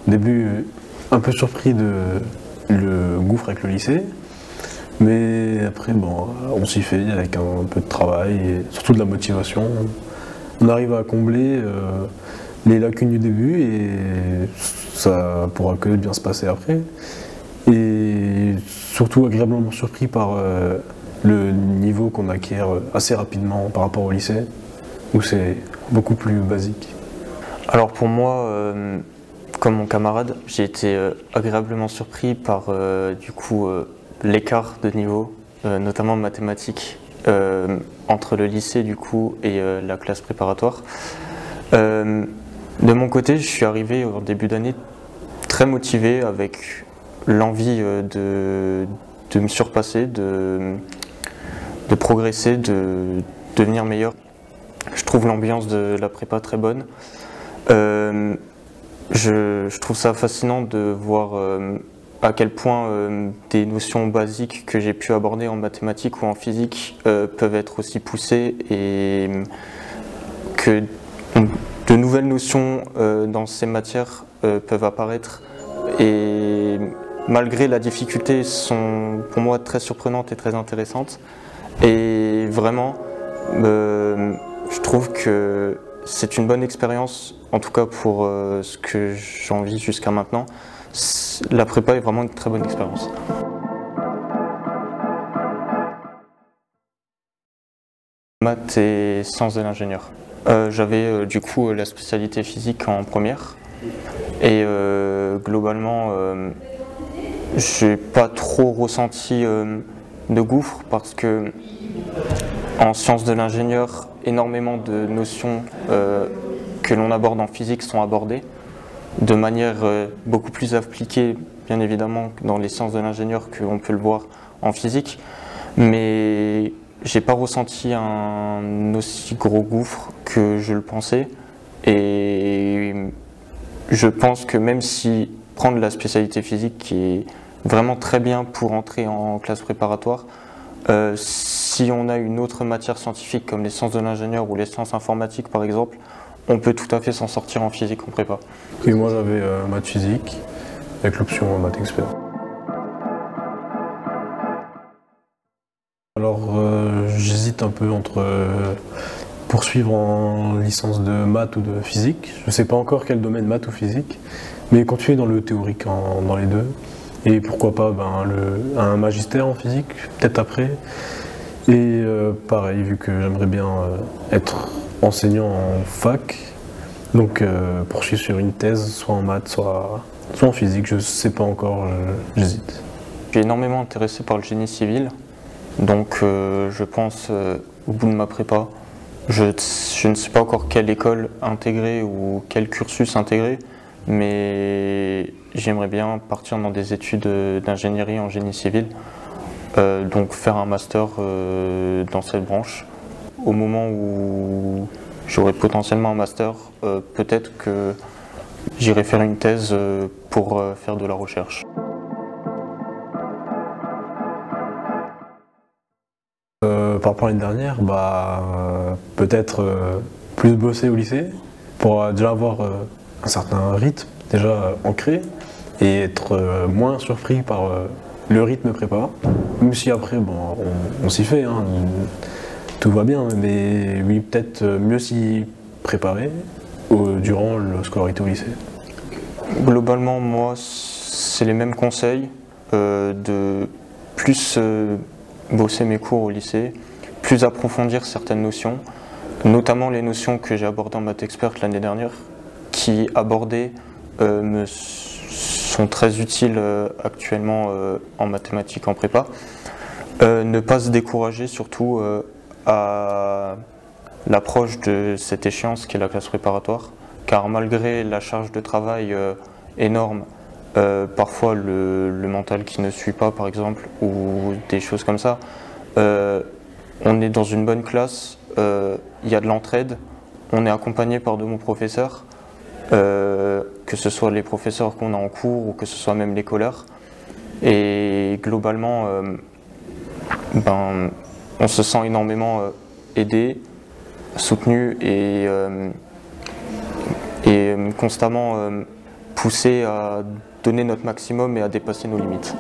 Au début, un peu surpris de le gouffre avec le lycée, mais après, bon, on s'y fait avec un peu de travail et surtout de la motivation. On arrive à combler les lacunes du début et ça pourra que bien se passer après. Et surtout agréablement surpris par le niveau qu'on acquiert assez rapidement par rapport au lycée, où c'est beaucoup plus basique. Alors pour moi, comme mon camarade, j'ai été agréablement surpris par l'écart de niveau, notamment en mathématiques, entre le lycée du coup et la classe préparatoire. De mon côté, je suis arrivé au début d'année très motivé avec l'envie de me surpasser, de progresser, de devenir meilleur. Je trouve l'ambiance de la prépa très bonne. Je trouve ça fascinant de voir à quel point des notions basiques que j'ai pu aborder en mathématiques ou en physique peuvent être aussi poussées et que de nouvelles notions dans ces matières peuvent apparaître et malgré la difficulté sont pour moi très surprenantes et très intéressantes et vraiment je trouve que c'est une bonne expérience, en tout cas pour ce que j'en vis jusqu'à maintenant. La prépa est vraiment une très bonne expérience. Maths et sciences de l'ingénieur. J'avais du coup la spécialité physique en première et globalement j'ai pas trop ressenti de gouffre parce que en sciences de l'ingénieur, énormément de notions que l'on aborde en physique sont abordées de manière beaucoup plus appliquée, bien évidemment, dans les sciences de l'ingénieur qu'on peut le voir en physique, mais j'ai pas ressenti un aussi gros gouffre que je le pensais et je pense que même si prendre la spécialité physique qui est vraiment très bien pour entrer en classe préparatoire, si on a une autre matière scientifique comme les sciences de l'ingénieur ou les sciences informatiques par exemple, on peut tout à fait s'en sortir en physique en prépa. Et moi j'avais maths physique avec l'option maths expert. Alors j'hésite un peu entre poursuivre en licence de maths ou de physique. Je ne sais pas encore quel domaine, maths ou physique, mais continuer dans le théorique dans les deux. Et pourquoi pas un magistère en physique, peut-être après. Et pareil, vu que j'aimerais bien être enseignant en fac, donc poursuivre sur une thèse, soit en maths, soit en physique, je ne sais pas encore, j'hésite. Je suis énormément intéressé par le génie civil, donc je pense au bout de ma prépa, je ne sais pas encore quelle école intégrer ou quel cursus intégrer, mais j'aimerais bien partir dans des études d'ingénierie en génie civil, donc faire un master dans cette branche. Au moment où j'aurai potentiellement un master, peut-être que j'irai faire une thèse pour faire de la recherche. Par rapport à l'année dernière, peut-être plus bosser au lycée pour déjà avoir un certain rythme déjà ancré et être moins surpris par le rythme prépa. Même si après, on s'y fait, hein, tout va bien, mais oui, peut-être mieux s'y préparer durant la scolarité au lycée. Globalement, moi, c'est les mêmes conseils, de plus bosser mes cours au lycée, plus approfondir certaines notions, notamment les notions que j'ai abordées en maths expert l'année dernière, qui abordées me sont très utiles actuellement en mathématiques en prépa. Ne pas se décourager surtout à l'approche de cette échéance qui est la classe préparatoire, car malgré la charge de travail énorme, parfois le mental qui ne suit pas par exemple, ou des choses comme ça, on est dans une bonne classe, il y a de l'entraide, on est accompagné par de bons professeurs, que ce soit les professeurs qu'on a en cours ou que ce soit même les colleurs, et globalement on se sent énormément aidé, soutenu et constamment pousser à donner notre maximum et à dépasser nos limites.